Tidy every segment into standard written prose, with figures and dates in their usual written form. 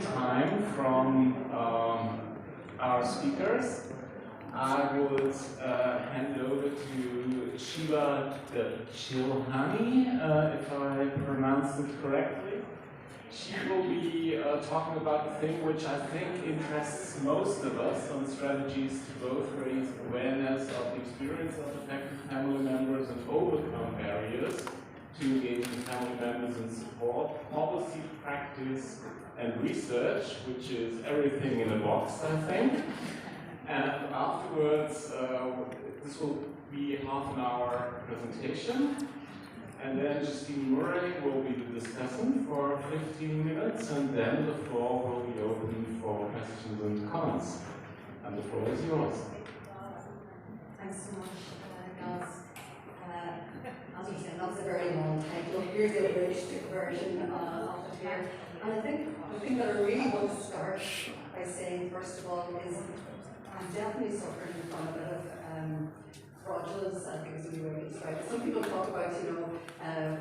time from our speakers, I would hand over to Sheila Gilheany, if I pronounced it correctly. She will be talking about the thing which I think interests most of us on strategies to both raise awareness of the experience of affected family members and overcome barriers to engage with family members and support policy, practice, and research, which is everything in a box, I think. And afterwards, this will be a half-an-hour presentation. And then Justina will be the discussant for 15 minutes, and then the floor will be open for questions and comments. And the floor is yours. Thanks so much, guys. As you said, that's a very long title. Here's the abridged version of it here. And I think the thing that I really want to start by saying, first of all, is I'm definitely suffering from a bit of fraudulence, I think is the way to describe it. Some people talk about,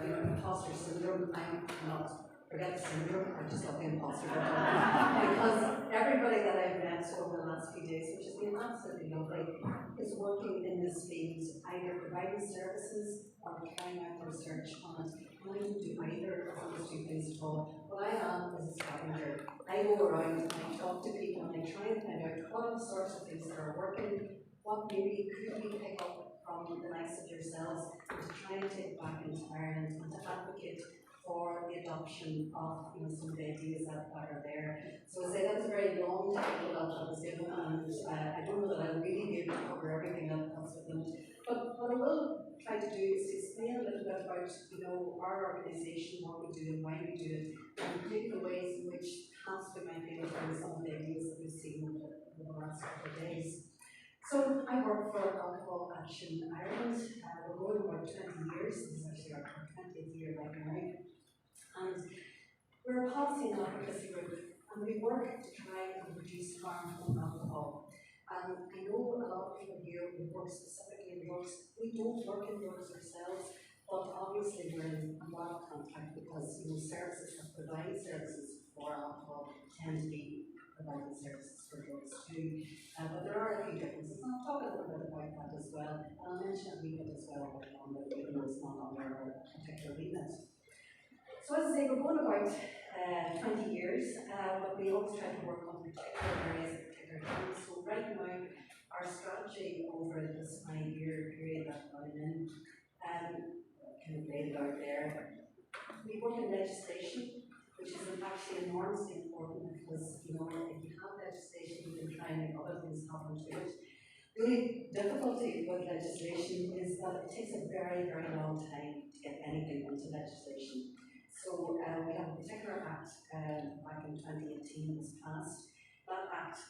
imposter syndrome. I'm not. Forget the syndrome, I just got the imposter because everybody that I've met over the last few days, which has been absolutely lovely, is working in this field, either providing services or carrying out research on it. And I don't do either of those two things at all. What I am is a scavenger. I go around and I talk to people and I try and find out what are the sorts of things that are working, what maybe could we pick up from the likes of yourselves, and to try and take it back into Ireland and to advocate for the adoption of some of the ideas that are there. So I say that was a very long title that I was given, and I don't know that I'll really be able to cover everything that's within it. But what I will try to do is to explain a little bit about our organisation, what we do and why we do it, and maybe the ways in which perhaps we might be able to bring some of the ideas that we've seen over the last couple of days. So I work for Alcohol Action Ireland. We're going about 20 years. This is actually our 20th year right now. And we're a policy and advocacy group, and we work to try and reduce harm from alcohol. And I know a lot of people here who work specifically in drugs. We don't work in drugs ourselves, but obviously we're in a lot of contact because services that provide services for alcohol tend to be providing services for drugs too. But there are a few differences, and I'll talk a little bit about that as well. And I'll mention a wee bit as well on the even though it's not on our particular remit. So as I say, we're going about 20 years, but we always try to work on particular areas at particular times. So right now, our strategy over this 5-year period that we're in, kind of laid it out there, we work in legislation, which is actually enormously important because, if you have legislation, you can try and make other things happen to it. The only difficulty with legislation is that it takes a very, very long time to get anything into legislation. So we have a particular act back in 2018 was passed. That act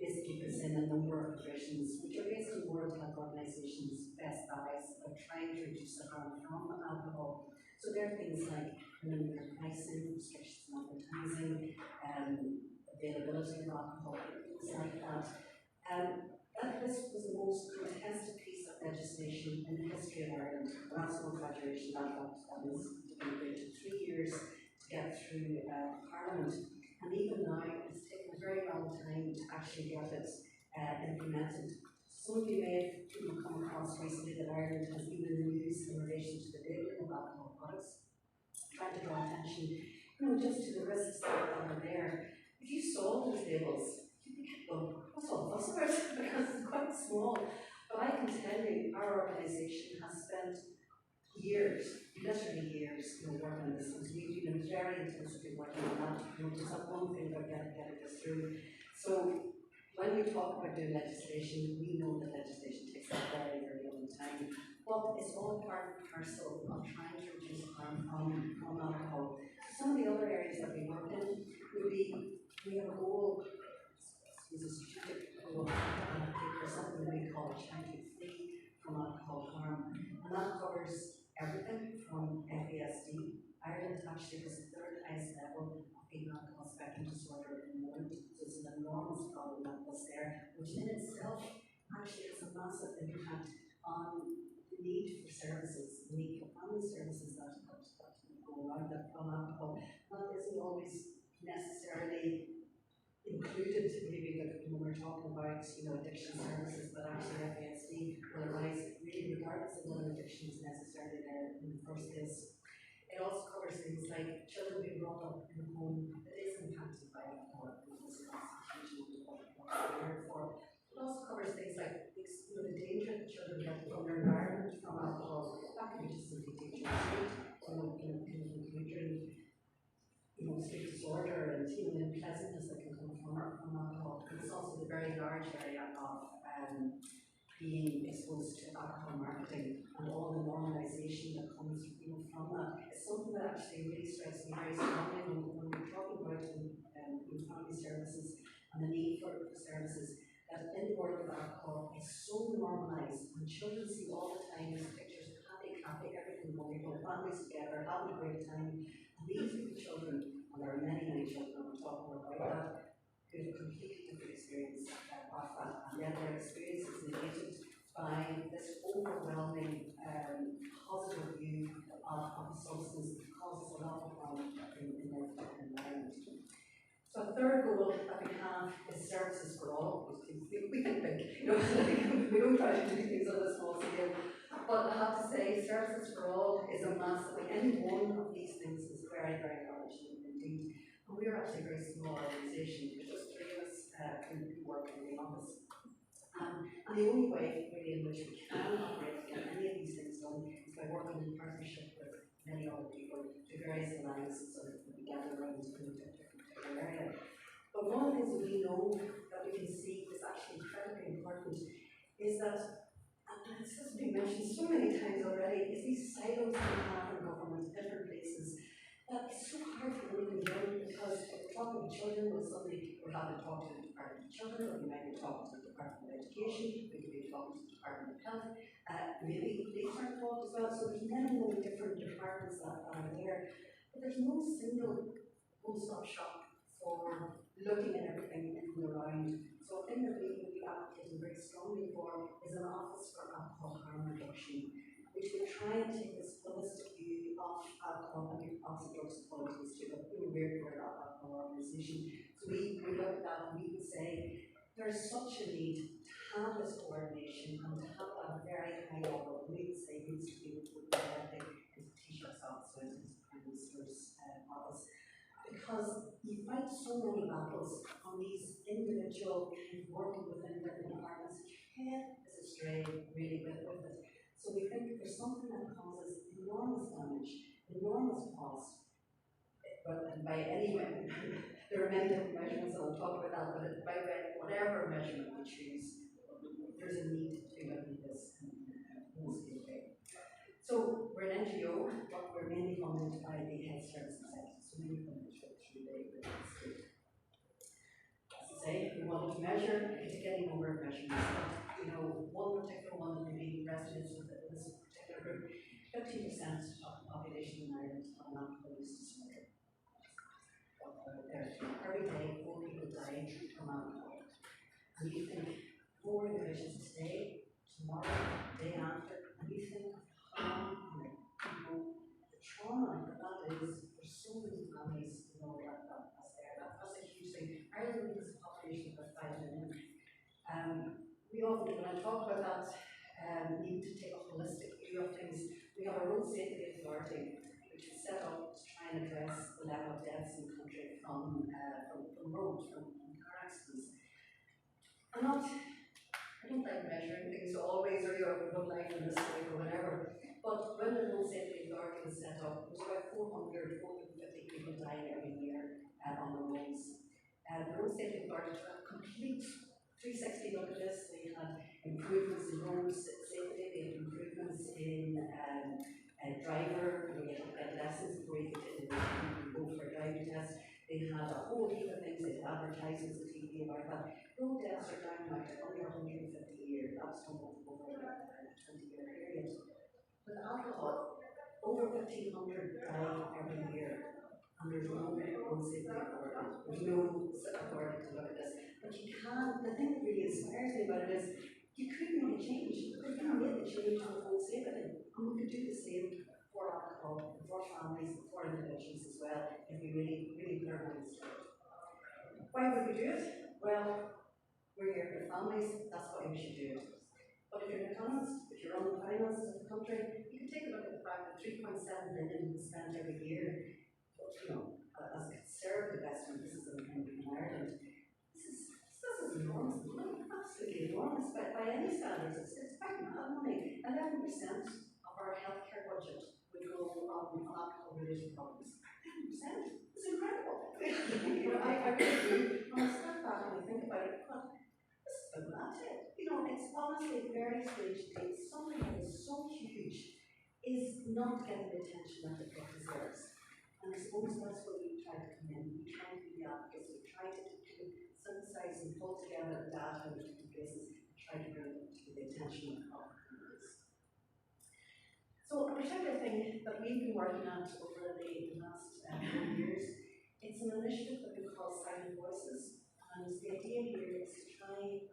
basically puts in a number of provisions which are based on World Health Organization's best advice of trying to reduce the harm from alcohol. So there are things like minimum pricing, restrictions on advertising, availability of alcohol, things like that. This was the most contested piece of legislation in the history of Ireland. That's no exaggeration, that was debated 3 years to get through Parliament. And even now, it's taken a very long time to actually get it implemented. Some of you may have come across recently that Ireland has even used in relation to the labelling of alcohol products, trying to draw attention just to the risks that are there. If you saw those labels, well, what's all the fuss about it? Because it's quite small. But I can tell you, our organisation has spent years, literally years, working on this. We've been very intensively working on that. Just that one thing about getting this through. So when we talk about doing legislation, we know that legislation takes a very, very long time. But it's all part and parcel of trying to reduce harm from alcohol. Some of the other areas that we work in would be, we have a goal. Is a strategic goal for something that we call trying to get free from alcohol harm. And that covers everything from FASD. Ireland actually was the 3rd highest level of female alcohol spectrum disorder in the world. So it's an enormous problem that was there, which in itself actually has a massive impact on the need for services, the need for family services that go around that from alcohol. That isn't always necessarily included maybe that when we're talking about addiction services, but actually FASD will arise really regardless of whether addiction is necessarily there in the first place. It also covers things like children being brought up in a home that is impacted by alcohol, which is constitution of what we're here for. It also covers things like the danger that children get from their environment from alcohol. That can be just simply teaching encountering sleep disorder and unpleasantness that can come from alcohol. And it's also the very large area of being exposed to alcohol marketing and all the normalisation that comes from that. It's something that actually really strikes me very strongly when we're talking about family services and the need for services, that in the world of alcohol it's so normalised, and children see all the time these pictures of happy, everything going on, families together, having a great time. And these are the children, and there are many, many children I'm talking about that, who have a completely different experience of that, and yet their experience is negated by this overwhelming positive view of the substance that causes a lot of harm in their environment. So a third goal that we have is services for all. We think big, we don't try to do things on a small scale. But I have to say, services for all is a massive, any one of these things is very, very large indeed. And we are actually a very small organisation. There's just three of us who work in the office. And the only way really in which we can operate to get any of these things done is by working in partnership with many other people to various alliances so that we gather around in a different area. But one of the things that we know that we can see is actually incredibly important is that, and this has been mentioned so many times already, is these silos that we have in government, different places, that it's so hard for anything done because if we're talking to children, well, suddenly we're having to talk to the Department of Children, or we might be talking to the Department of Education, we could be talking to the Department of Health, maybe police are involved as well. So there's many, many different departments that are there, but there's no single one-stop shop for looking at everything in and around. So a thing that we would be advocating very strongly for is an office for alcohol harm reduction, which would try and take this holistic view of alcohol and obviously drugs and qualities too, but we're an alcohol organisation. So we look at that and we would say there's such a need to have this coordination and to have that very high level. We would say it needs to be with the T-shirts office, so into the Prime Minister's office. Because you fight so many battles on these individual working within different departments, your head is astray really with it. So we think there's something that causes enormous damage, enormous cost. But by any way, there are many different measurements, and I'll talk about that, but by whatever measurement we choose, there's a need to be looking at this in this way. So we're an NGO, but we're mainly funded by the health services sector, so mainly funded through the state. As I say, we wanted to measure, we could take any number of measurements. One particular one that really resonates with this particular group, 15% of the population in Ireland have an alcohol use disorder. Every day, 4 people die from alcohol. And you think, 4 individuals today, tomorrow, the day after, and you think of the trauma that is for so many families, that's there. That's a huge thing. Ireland has a population of about 5 million. We often, when I talk about that need to take a holistic view of things, we have a road safety authority which is set up to try and address the level of deaths in the country from roads, from car accidents. I don't like measuring things always, or your good life in this way or whatever. But when the road safety authority was set up, there was about 450 people dying every year on the roads. The road safety authority took a complete 360 look at this. They had improvements in road safety, they had improvements in driver, we had lessons before you could go for a driving test. They had a whole heap of things, they had advertisements on TV about that. Road deaths are down now to under 150 a year. That's done over a 20-year period. With alcohol, over 1,500 die every year. And there's no road safety authority. There's no authority to look at this. But you can, the thing that really inspires me about it is you could make a change. Because we made the change to road safety. And we could do the same for alcohol, for families, for individuals as well, if we really put our minds to it. Why would we do it? Well, we're here for families, that's why we should do it. But if you're an economist, if you're on the finances of the country, you can take a look at the fact that 3.7 billion is spent every year, but, as a conservative estimate, this is in Ireland, this is enormous money, absolutely enormous by any standards. It's quite mad money. 11% of our healthcare budget would go on alcohol-related problems. 11%? It's incredible. I really do. When I step back and I think about it, this is dramatic. It's honestly very strange to think something that is so huge is not getting the attention that it deserves. And I suppose that's where we try to come in. We try to be the advocates. We try to synthesize and pull together data in different places and try to bring it to the attention of communities. So a particular thing that we've been working on over the last 4 years, it's an initiative that we call Silent Voices. And the idea here is to try and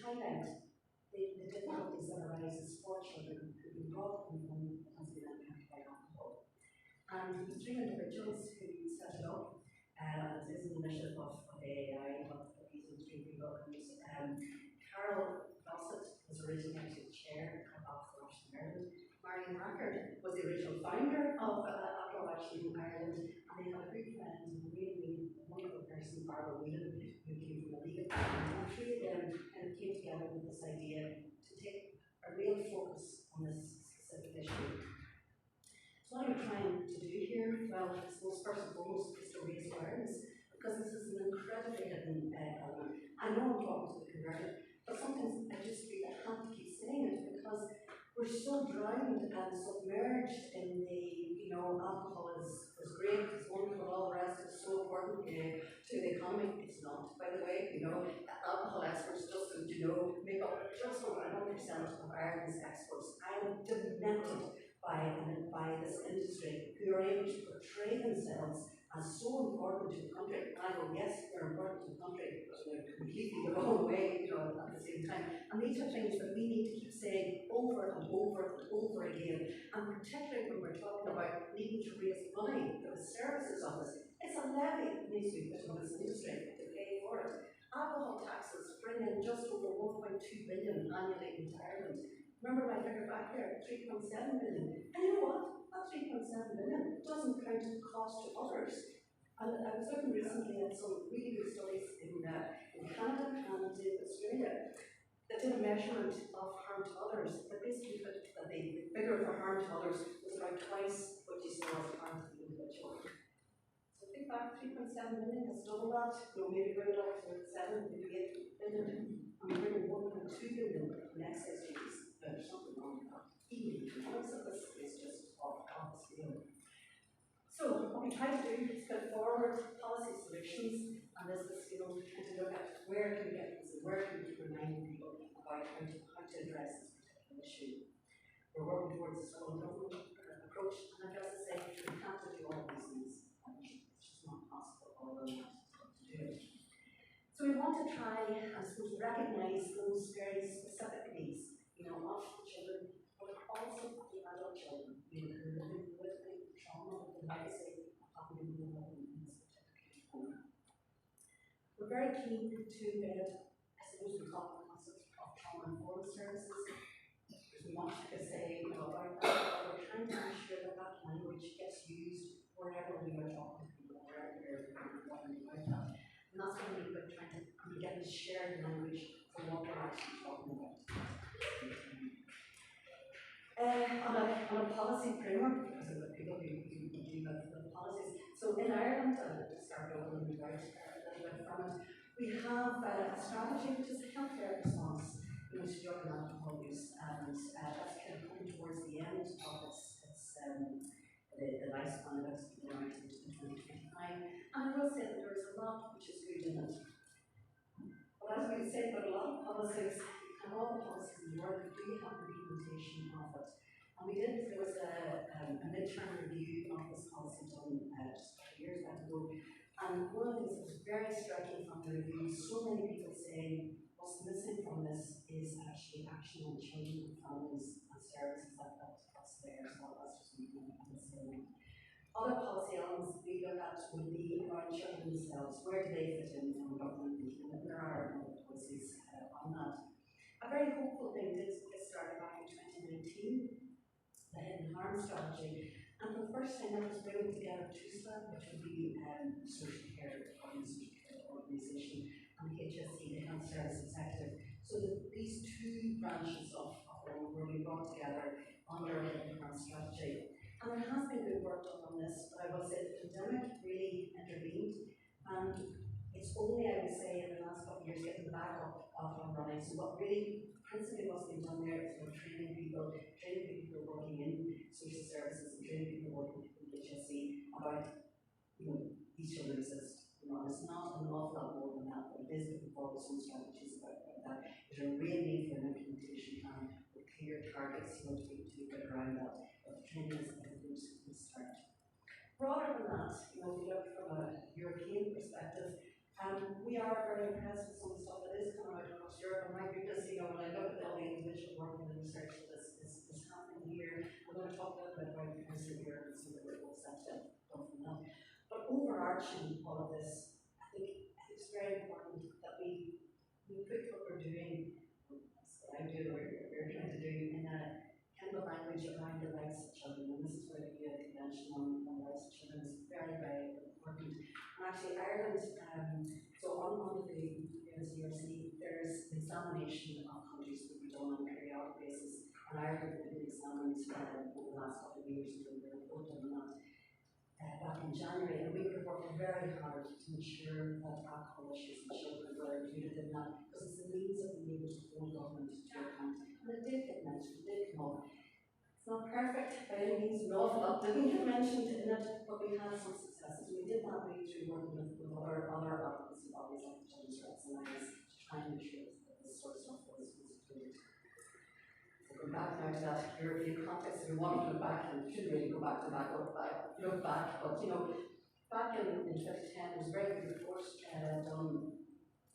highlight the difficulties that arise for children who've been brought up in a home that has been impacted by alcohol. And the 3 individuals who set it up, it is an initiative of AAI, of these 3 people. Carol Gossett was originally actually the chair of Alcohol Action Ireland. Marion Rackard was the original founder of Alcohol Action in Ireland, and they had a good friend, a really wonderful person, Barbara Whelan, who came from a legal background. And 3 of them kind of came together with this idea to take a real focus on this specific issue. So what are we trying to do here? Well, I suppose first and foremost is to raise awareness, because this is an incredibly hidden element. I know I'm talking to the converted, but sometimes I just feel I have to keep saying it, because we're so drowned and submerged in the, alcohol is great, it's wonderful, all the rest is so important to the economy. It's not, by the way. Alcohol experts just make up just over 100% of Ireland's exports. I am demented by this industry who are able to portray themselves as so important to the country. And I go, yes, they're important to the country, but they're completely the wrong way, at the same time. And these are things that we need to keep saying over and over and over again. And particularly when we're talking about needing to raise money for the services of this, it's a levy that needs to be put on this industry to pay for it. Alcohol taxes bring in just over 1.2 billion annually into Ireland. Remember my figure back there, 3.7 billion. And you know what? That 3.7 billion doesn't count the cost to others. And I was looking recently at some really good studies in Canada and in Australia that did a measurement of harm to others. That basically put that the figure for harm to others was about twice what you saw as harm to the individual. So think back, 3.7 billion has doubled that. Maybe bring it up to 7, maybe 8 billion. And we're bringing 1.2 billion in excess duties. There's something wrong with that. Even the economics of this is just off the scale. So what we try to do is put forward policy solutions, and this is to look at where can we get this and where can we remind people about how to address this particular issue. We're working towards a small government approach, and as I say, we have to do all of these things. It's just not possible all of them to do it. So we want to try, I suppose, recognise those very specific needs, of the children, but also the adult children, who are living with the trauma, with the legacy of having been involved in this particular home. We're very keen to embed, I suppose, we call the concept of trauma-informed services. There's much to say about that, but we're trying to ensure that that language gets used wherever we are talking to people, wherever we're talking about that. And that's what we're trying to get this shared language for what we're actually talking about. On a policy framework, because of the people who do the policies. So in Ireland, to start over and move out a little bit from it, we have a strategy which is a healthcare response to drug and alcohol use, and that's kind of coming towards the end of the lifespan of it's been around into 2025. And I will say that there is a lot which is good in it. But as we said, about a lot of policies, and all the policies in the world, we do have the implementation of it. And there was a midterm review of this policy done just a couple of years back ago. And one of the things that was very striking from the review, so many people saying what's missing from this is actually action on children and families and services that's there. So that's just one thing I can say. Other policy elements we look at would be around children themselves. Where do they fit in government thinking? And there are other policies on that. A very hopeful thing did get started back in 2019, the Hidden Harm Strategy. And for the first time, that was bringing together TUSLA, which would be social care organisation, and the HSE, the Health Service Executive. So that these two branches of them were being brought together under a Hidden Harm Strategy. And there has been good work done on this, but I will say the pandemic really intervened, and it's only, I would say, in the last couple of years getting back up and running. So what really, principally what's been done there is training people who are working in social services and training people working in HSE about, these children exist. And it's not an awful lot more than that, but it is looking forward to some strategies about that. There's a real need for an implementation plan with clear targets, to get around that. But the training is a good start. Broader than that, if you look from a European perspective, we are very impressed with some of the stuff that is coming out across Europe. And my goodness, when I look at all the individual work and the research that is happening here, I'm going to talk a little bit about the Council of Europe and some of the results that's done from that. But overarching all of this, I think it's very important that we put what we're doing, that's what I'm doing, we're trying to do in a kind of language around the rights of children. And this is where the UN Convention on the Rights of Children is very, very important. And actually Ireland, so on the UNCRC, there's examination of countries that we done on a periodic basis, and Ireland has been examined over the last couple of years and doing a report on that back in January, and we were working very hard to ensure that alcohol issues and children were included in that, because it's the means of being able to hold government to account. And it did get mentioned, it did come up. It's not perfect by any means, an awful lot didn't get mentioned in it, but we had some successes. We did that really through working with other advocacy bodies like the Children's Rights Alliance to try and ensure that this sort of stuff was included. Going back now to that European context, if we want to look back, and we should really go back to look back, but back in 2010 there was a very good report done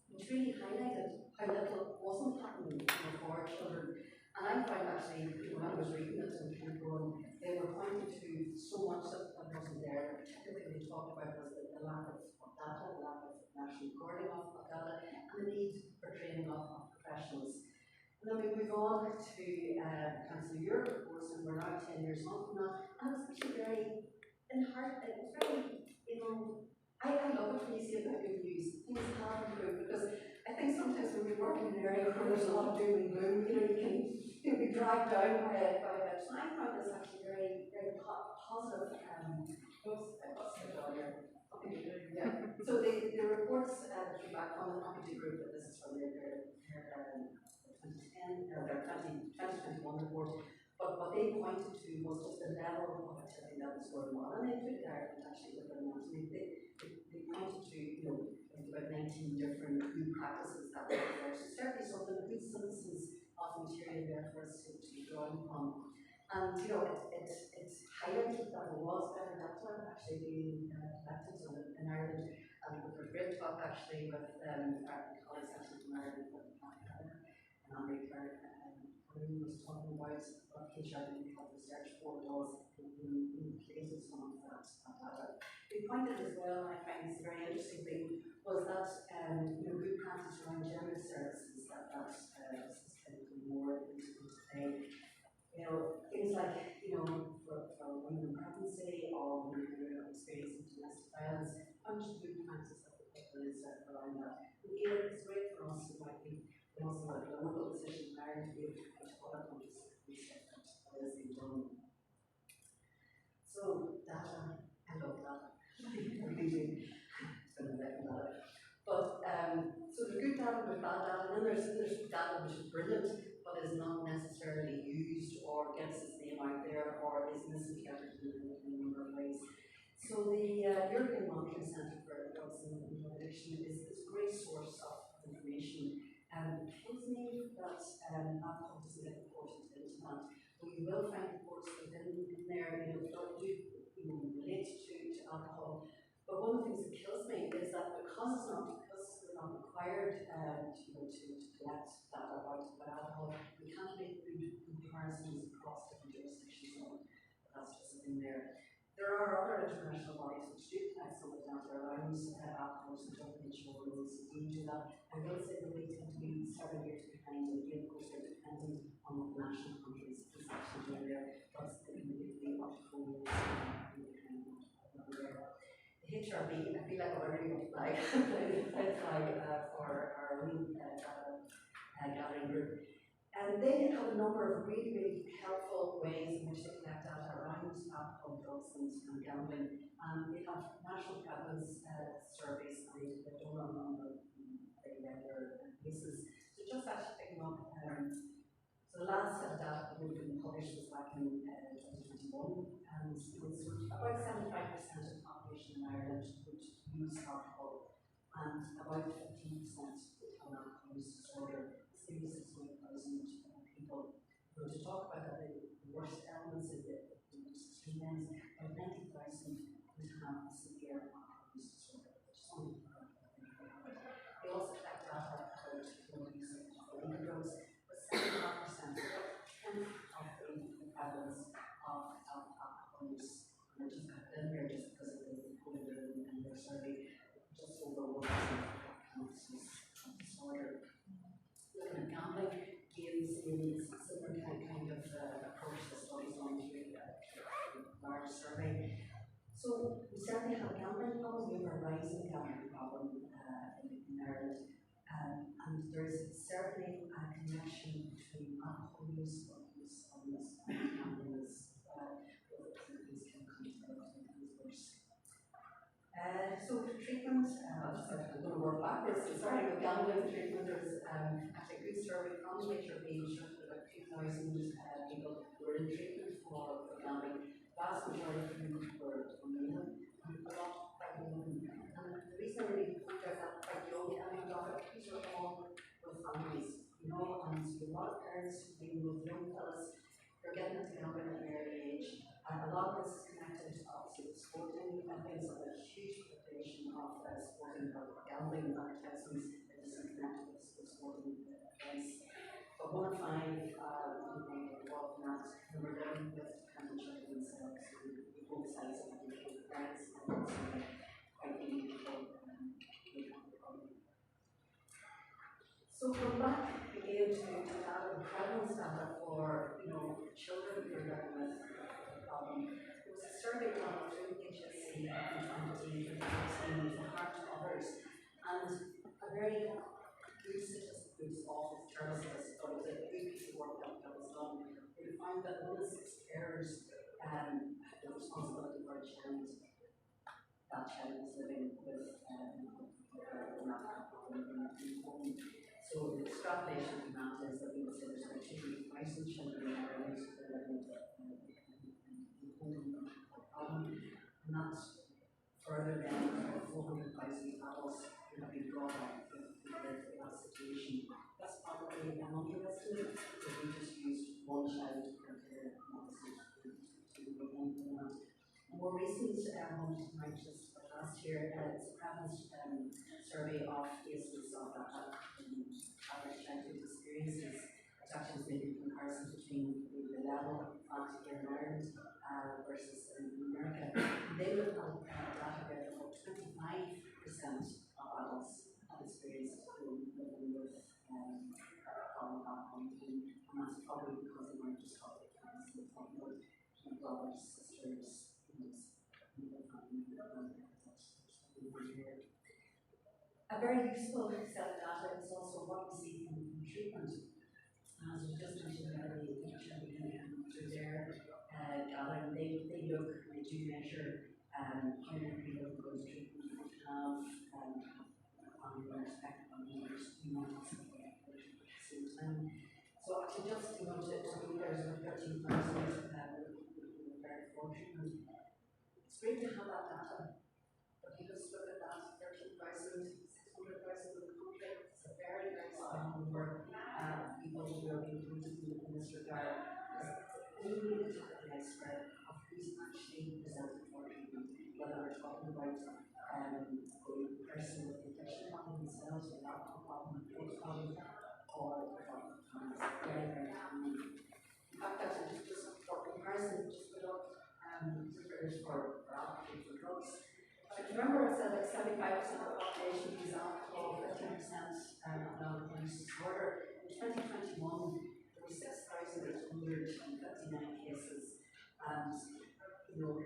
which really highlighted how little wasn't happening for children. And I find actually, when I was reading it and kind of going, they were pointing to so much that wasn't there. Particularly they talked about was the lack of data, the lack of national recording of data, and the need for training of professionals. And then we move on to Council of Europe, of course, and we're now 10 years on from that. And it was actually very, it was very, I love it when you see about good news. Things have improved, because I think sometimes when we work in an area where there's a lot of doom and gloom, you can be dragged down by it. So I found this actually very, very positive. Yeah. So the reports that came back on the committee group, that this is from their 2010 or their 2021 report, but what they pointed to was just the level of activity that was going on, and they included Ireland actually within that. So they pointed to about 19 different good practices that were there. So certainly something, a good synthesis of material there for us to be drawing from. And it highlighted that there was better data actually being collected in Ireland, and with a great talk actually with our colleagues actually from Ireland, and Andre Clark, who was talking about what HIV Health Research Board does in creating some of that data. They pointed as well, and I find this a very interesting thing, was that good practice around gender services that is kind of more into play. Things like, for women in pregnancy or women who are experiencing domestic violence, a bunch of good practices that we put in around that. And here it's great for us, I think, and also like a local decision in Ireland to be able to put other countries that is being done. So data, I love data. I really do. It's been a bit of data. But so there's good data with bad data, and then there's data which is brilliant, but is not necessarily used or gets its name out there or is misinterpreted in a number of ways. So the European Monitoring Centre for Drugs and Drug Addiction is a great source of information. It tells me that alcohol doesn't get reported into that. But you will find reports within there that do relate to alcohol. But one of the things that kills me is that because we're not required to collect data about alcohol, we can't make good comparisons across different jurisdictions. So that's just in there. There are other international bodies which do collect some of the data around alcohol and WHO and OECD do that. I will say that they tend to be several years behind, and of course they're dependent on what the national countries is actually doing there. Plus the alcohol the HRB, I feel like I already want to flag, for our own gathering group. And they have a number of really, really helpful ways in which they collect data around alcohol, drugs, and gambling. They have national prevalence surveys that they're done on a very regular basis. So just actually picking up, so the last set of data that would have been published was back in 2021, and it was about 75% of the population in Ireland would use alcohol, and about 15% would have an alcohol use disorder. 66,000 people. So to talk about the worst elements of the most extreme ends, about 90,000 would have a severe alcohol use disorder, which is only they also collect data about use of illegal drugs, but 75%, about 10th of the prevalence of alcohol use. And I just got in here just because of the COVID and their survey, just over 1% of alcohol use disorder. Looking at gambling gives in similar kind of approach to studies on to a large survey. So we certainly have a gambling problem. We have a rising gambling problem in Ireland, and there's certainly a connection between alcohol use, drug use, and gambling as these can come together to make worse. So for treatment, I'm going to work backwards. So starting with gambling treatment, there's actually a good survey from the HRB showed that about 2,000 people who were in treatment for gambling. The vast majority of them were women, and a lot quite young. And the reason I really point out that quite young, I mean, a lot of these are all with families, you know, and so a lot of parents who've been with young fellas, they're getting into gambling at an early age. A lot of this is connected to obviously sporting. I think it's a huge population of sporting or gambling advertisements that is connected with sporting events. But 1 in 5 involved in that, and we're living with dependent children themselves, who both sides of the parents and quite many people. So from back again to data and prevalence data for children who are living with the problem. There was a survey done through HSC in 2014 with Heart to Others, and a very good statistic was off its journalists, but it was a good piece of work that was done. We found that 1 in 6 carers had the responsibility for a child. That child was living with an alcohol problem in home. So the extrapolation from that is that we would say there's about 2,000 children in Ireland who are living with a home problem, and that's further than about 400,000 adults who have been brought up with that situation. That's probably an underestimate, because we just used 1 child per care to that. More recent one tonight, just last year, it's a prevalence survey of cases of average childhood experiences. It actually is making a comparison between the level of here in Ireland versus in America. They would have data that about 25% of adults have experienced living with problem alcohol, and that's probably because they weren't just public parents, they were talking about brothers, sisters. A very useful set of data is also what we see from treatment. As we just mentioned earlier, through their gathering, they look, they do measure how many people who go to treatment have family respect on others, so actually just to go there's 13,000 prepared for treatment. It's great to have that data, but you just look at that 13,000, 600,000 in the country. It's a very, very small number of people who are being included in this regard. It's only the tip of the iceberg of who's actually presented for treatment, whether we're talking about a person with addiction problem themselves, or alcohol problem, drug problem, or it's very, very common. In fact, actually, just for comparison, just put up figures for 25% of the population use alcohol, 15% non-alcoholic use disorder. In 2021, there were 6,859 cases, and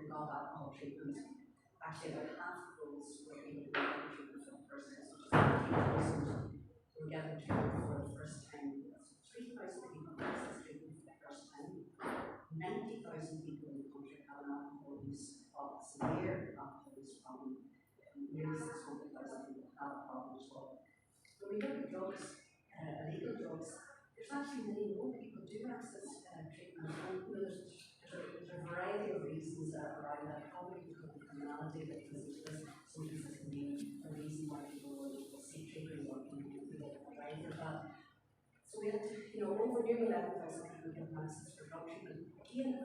got alcohol treatment. Actually, about half of those were people who got treatment for the first time, so just 3,000 were getting treatment for the first time. So 3,000 people access treatment for the first time. 90,000 people in the country have an alcohol use problem, severe alcohol use problem. Nearly 600,000 people have a problem as well. When we look at drugs, illegal drugs, there's actually many more people do access treatment. And there's a variety of reasons around that. Probably because of criminality, because some cases can be a reason why people will seek treatment or can be drive for that. So we had, over nearly 11,000 people given access for drug treatment. Again,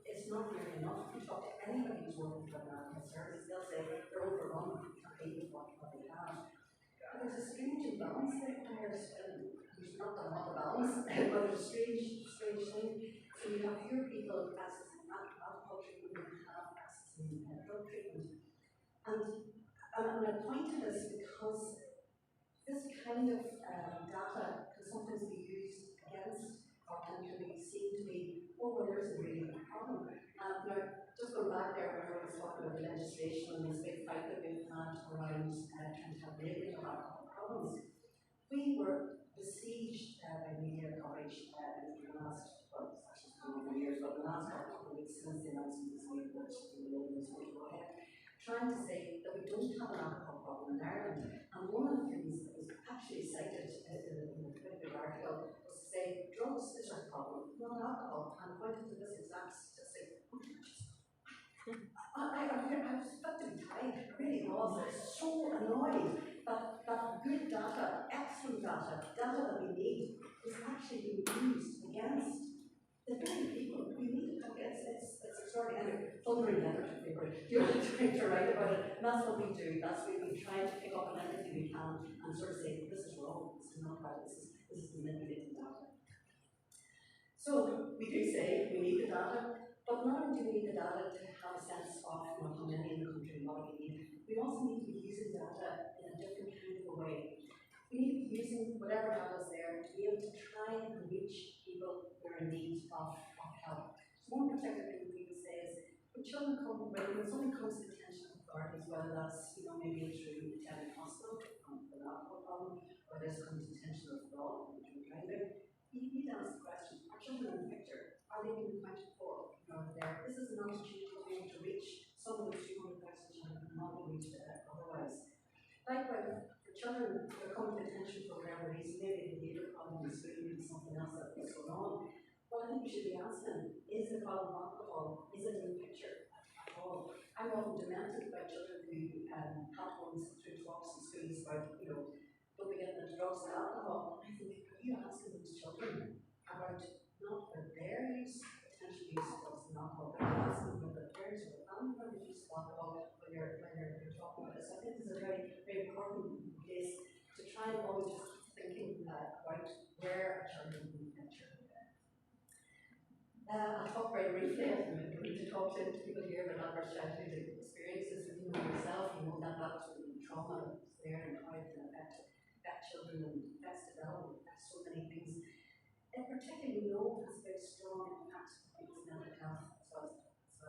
it's not nearly enough. If you talk to anybody who's working for American service, they'll say they're overrun, can't pay what they have. But there's a strange imbalance there. There's not a lot of balance, but there's a strange thing. So you have fewer people accessing alcohol treatment than have accessing drug treatment. And I point to this because this kind of data can sometimes be used against or can be seen to be, well, there isn't really a problem. Now, just going back there when I was talking about the legislation and this big fight that we've had around trying to have labelling of alcohol problems, we were besieged by media coverage in the last, well, it's actually been years, but the last couple of weeks since the announcement this week that the labelling is going to go ahead, trying to say that we don't have an alcohol problem in Ireland. And one of the things that was actually cited in the big article was to say drugs is our problem, not alcohol. And pointed to this exact statistic. I was about to be tied, I really was. I was so annoyed that good data, excellent data that we need, is actually being used against the very people we need to it's extraordinary. Thundering letter to paper. You're trying to write about it, and that's what we do. That's what we try to pick up on everything we can and sort of say, this is wrong, this is not right, this is manipulating data. So we do say we need the data, but not only do we need the data to have a sense of how many in the country and what we need, we also need to be using data in a different kind of a way. We need to be using whatever data is there to be able to try and reach people who are in need of help. So one particular thing we would say is when children come, when something comes to the attention of authorities, whether that's maybe through attending hospital with an alcohol problem, or there's come to the attention of law, driving, you need to ask the question, are children in the picture? Are they being accounted for? This is an opportunity to be able to reach some of those 200,000 children who cannot be reached otherwise. Likewise, for children who are coming to attention for whatever reason, maybe they need a problem in school, maybe something else that is going on. Well, I think we should be asking, is the problem alcohol? Is it in the picture at all? I'm often demented by children who have ones through talks in schools about, don't be getting into drugs and alcohol. And I think, are you asking these children about not about their use, potential use of drugs and alcohol, but you're asking about their parents or the family members' use of alcohol when you're talking about this? I think this is a very, very important place to try and always just keep thinking about where children in the picture. I'll talk very briefly. I don't need to talk to people here about adverse childhood experiences. If you know yourself, you know that that's the trauma that's there and how it can affect children and affects development, affects so many things. And particularly, we know it has a very strong impact on people's mental health as well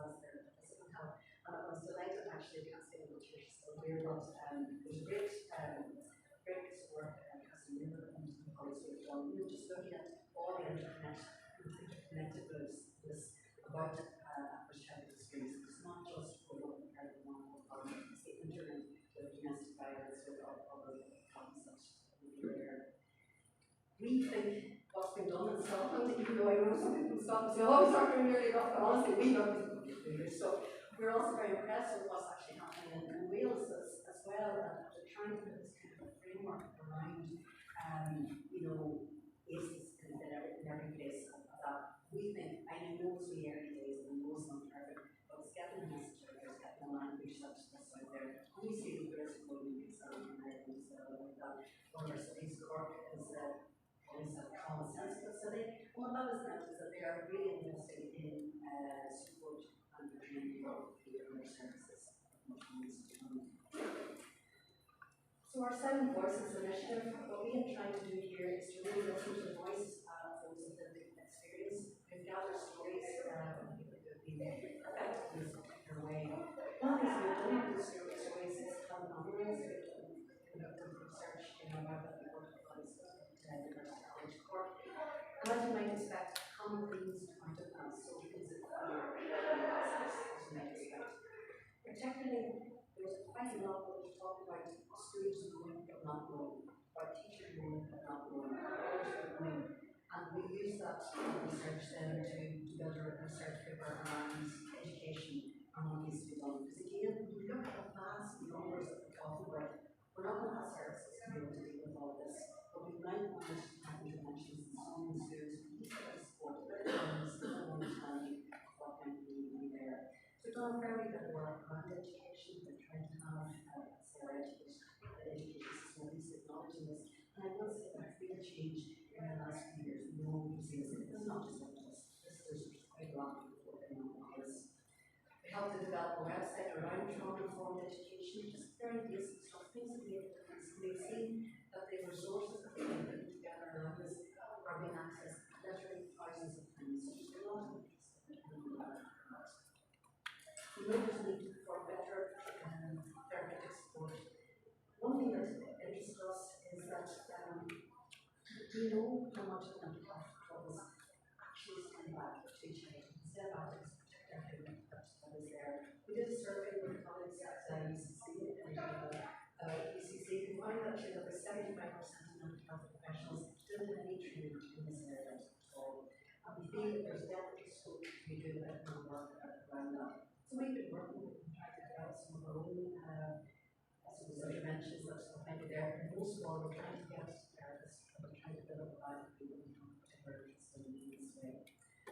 as their physical health. And I was delighted, actually, I can't say how much you're still here, but there's a great piece of work as a member and the colleagues we've done. We were just looking at all the interconnectedness about adverse childhood experiences. It's not just for what compared to one, it's the internet with domestic violence with other problems such as we think what's been done in Scotland, even though I know some people in Scotland say, oh, it's not doing nearly enough, but honestly, we don't think we do this. So we're also very impressed with what's actually happening in Wales as well, and they're trying to put this kind of a framework around, cases in every place of that. We think, I know it's the early days, and I know it's not perfect, but it's getting a message out there, it's getting a language that's out there. And we see the girls who go to the exam in Ireland as well, like that. One of our cities, Cork, is always a common sensitive city. And what that has meant is that they are really investing in support and training for their services. So our Silent Voices initiative, what we have tried to do here is to really listen to the voice of those with lived experience. We've gathered stories of people who have been affected in this particular way. One of the things we've done with these stories is have anonymized it and conducted research in our web that we work with colleagues at University College Cork. And as you might expect, common themes pointed at, so things that familiar as you might expect. Particularly, there's quite a lot that we've talked about schools knowing but not knowing, about teachers knowing but not knowing, parents but knowing. And we use that research then to build a research paper around education and what needs to be done. Because again, when you look at the vast numbers that we're talking about, we're not going to have services to be able to deal with all of this. But we might want to have interventions in some schools to keep the support, but still understanding what might be there. So we've done a fair bit of work around education. We're trying to have our education system at least acknowledging this. And I will say that's been a change in the last few years. We know we've seen this. It's not just like us. There's quite a lot of people working on this. We helped to develop a website around trauma-informed education, just very basic stuff, things that make a difference. We've seen that the resources that we've been putting together around this are being accessed literally thousands of times. So there's a lot of things that we can do about that. We know there's a need for better therapeutic support. One thing that interests us is that we know how much of mental health troubles actually send back to childhood. Instead of adults, particularly that is there. We did a survey with colleagues at UCC and UCC. We find that over 75% of mental health professionals don't have any training in this area at all. And we feel that there's definitely scope to be doing a bit more work around that. So we've been working with them trying to develop some of our own interventions that might be there. And most of all, we're trying to get therapists, and we're trying to build up a people who have particular interest in this way.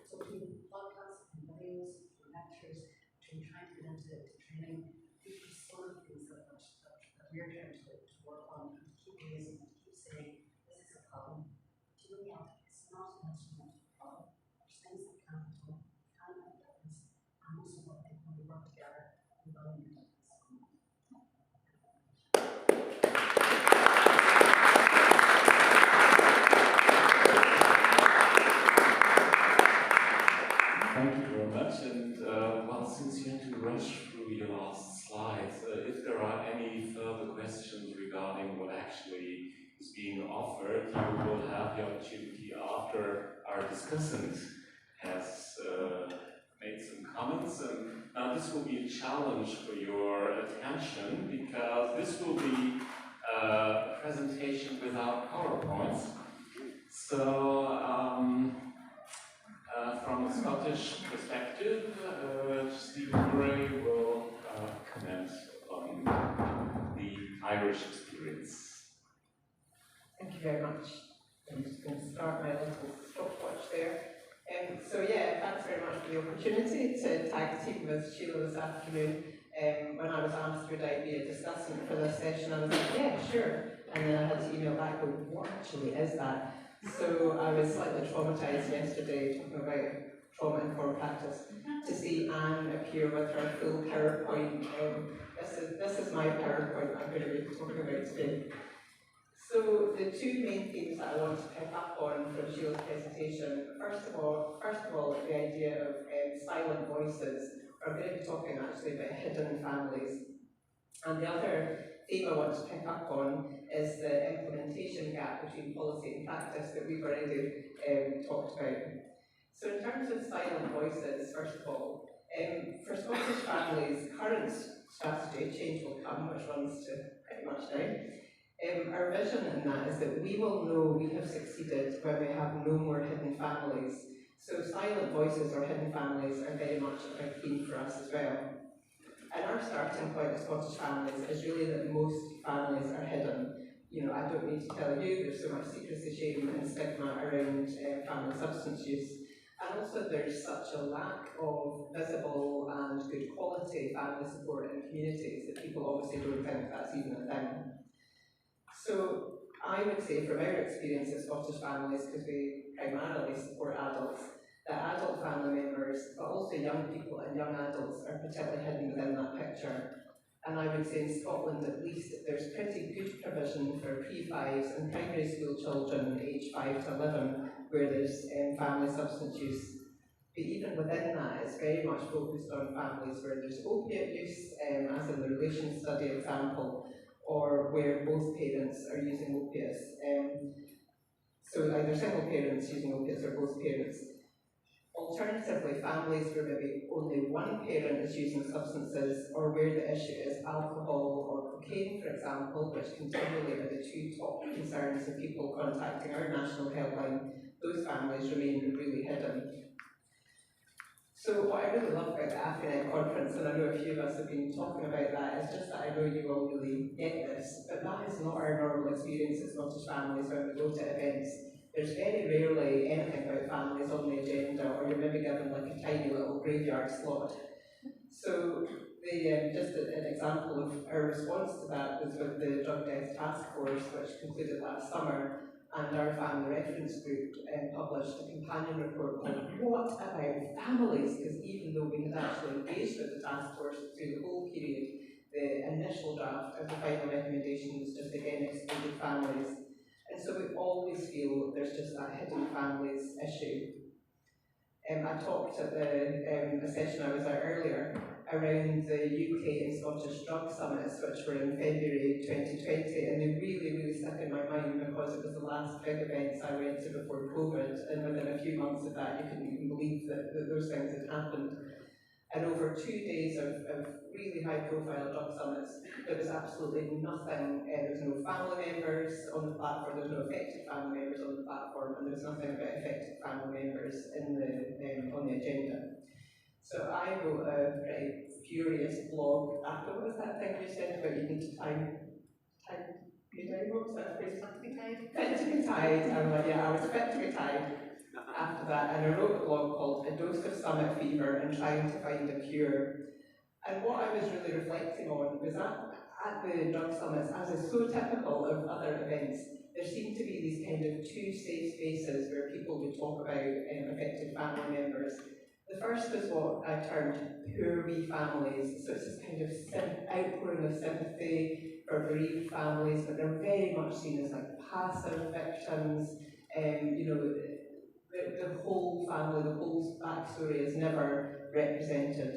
So between podcasts and videos, and lectures, between trying to get into training, these are some of the things that we're trying to work on, and to keep raising, and to keep saying, this is a problem. Do you know what? It's not an instrumental problem. There's things that can be done, can make a difference, and most of all, I think when we work together, we will make a difference. Thank you very much. And well, since you had to rush through your last slides, if there are any further questions regarding what actually is being offered, you will have the opportunity after our discussant has made some comments. And now this will be a challenge for your attention, because this will be a presentation without PowerPoints. So, from a Scottish perspective, Stephen Murray will comment on the Irish experience. Thank you very much. I'm just going to start my little stopwatch there. So yeah, thanks very much for the opportunity to tag team with Sheila this afternoon. When I was asked would I be a discussant for this session, I was like, yeah, sure. And then I had to email back going, what actually is that? So I was slightly traumatised yesterday talking about trauma-informed practice to see Anne appear with her full PowerPoint. This is my PowerPoint I'm going to be talking about today. So the two main themes that I want to pick up on from Sheila's presentation, first of all, the idea of silent voices. I'm going to be talking actually about hidden families. And the other theme I want to pick up on is the implementation gap between policy and practice that we've already talked about. So in terms of silent voices, first of all, for Scottish families, current strategy, Change Will Come, which runs to pretty much now, our vision in that is that we will know we have succeeded when we have no more hidden families. So silent voices or hidden families are very much a big theme for us as well. And our starting point as Scottish families is really that most families are hidden. You know, I don't need to tell you, there's so much secrecy, shame and stigma around family substance use. And also there's such a lack of visible and good quality family support in communities that people obviously don't think that's even a thing. So I would say from our experience as Scottish families, because we primarily support adults, that adult family members, but also young people and young adults are particularly hidden within that picture. And I would say in Scotland at least there's pretty good provision for pre-5s and primary school children aged 5 to 11 where there's family substance use. But even within that, it's very much focused on families where there's opiate use, as in the relation study example, or where both parents are using opiates. So either single parents using opiates or both parents. Alternatively, families where maybe only one parent is using substances, or where the issue is alcohol or cocaine, for example, which continually are the two top concerns of people contacting our national helpline, those families remain really hidden. So what I really love about the AFINET conference, and I know a few of us have been talking about that, is just that I know you all really get this, but that is not our normal experience as Scottish families when we go to events. There's very rarely anything about families on the agenda, or you're maybe given like a tiny little graveyard slot. So just an example of our response to that was with the Drug Death Task Force, which concluded last summer, and our family reference group published a companion report called What About Families? Because even though we had actually engaged with the task force through the whole period, the initial draft of the final recommendation was just again excluded families. And so we always feel there's just that hidden families issue. I talked at the session I was at earlier around the UK and Scottish drug summits, which were in February 2020, and they really stuck in my mind because it was the last big events I went to before COVID, and within a few months of that you couldn't even believe that those things had happened. And over 2 days of really high profile drug summits, there was absolutely nothing, there was no family members on the platform, there was no affected family members on the platform, and there was nothing about affected family members in on the agenda. So I wrote a pretty furious blog after, what was that thing you said about you need to time you down, what was that phrase? Fit to be tied. Fit to be tied. I'm like, yeah, I was fit to be tied after that, and I wrote a blog called A Dose of Summit Fever and Trying to Find a Cure. And what I was really reflecting on was that at the drug summits, as is so typical of other events, there seemed to be these kind of two safe spaces where people would talk about affected family members. The first was what I termed poor wee families, so it's this kind of outpouring of sympathy for bereaved families, but they're very much seen as like passive victims. The whole family, the whole backstory is never represented.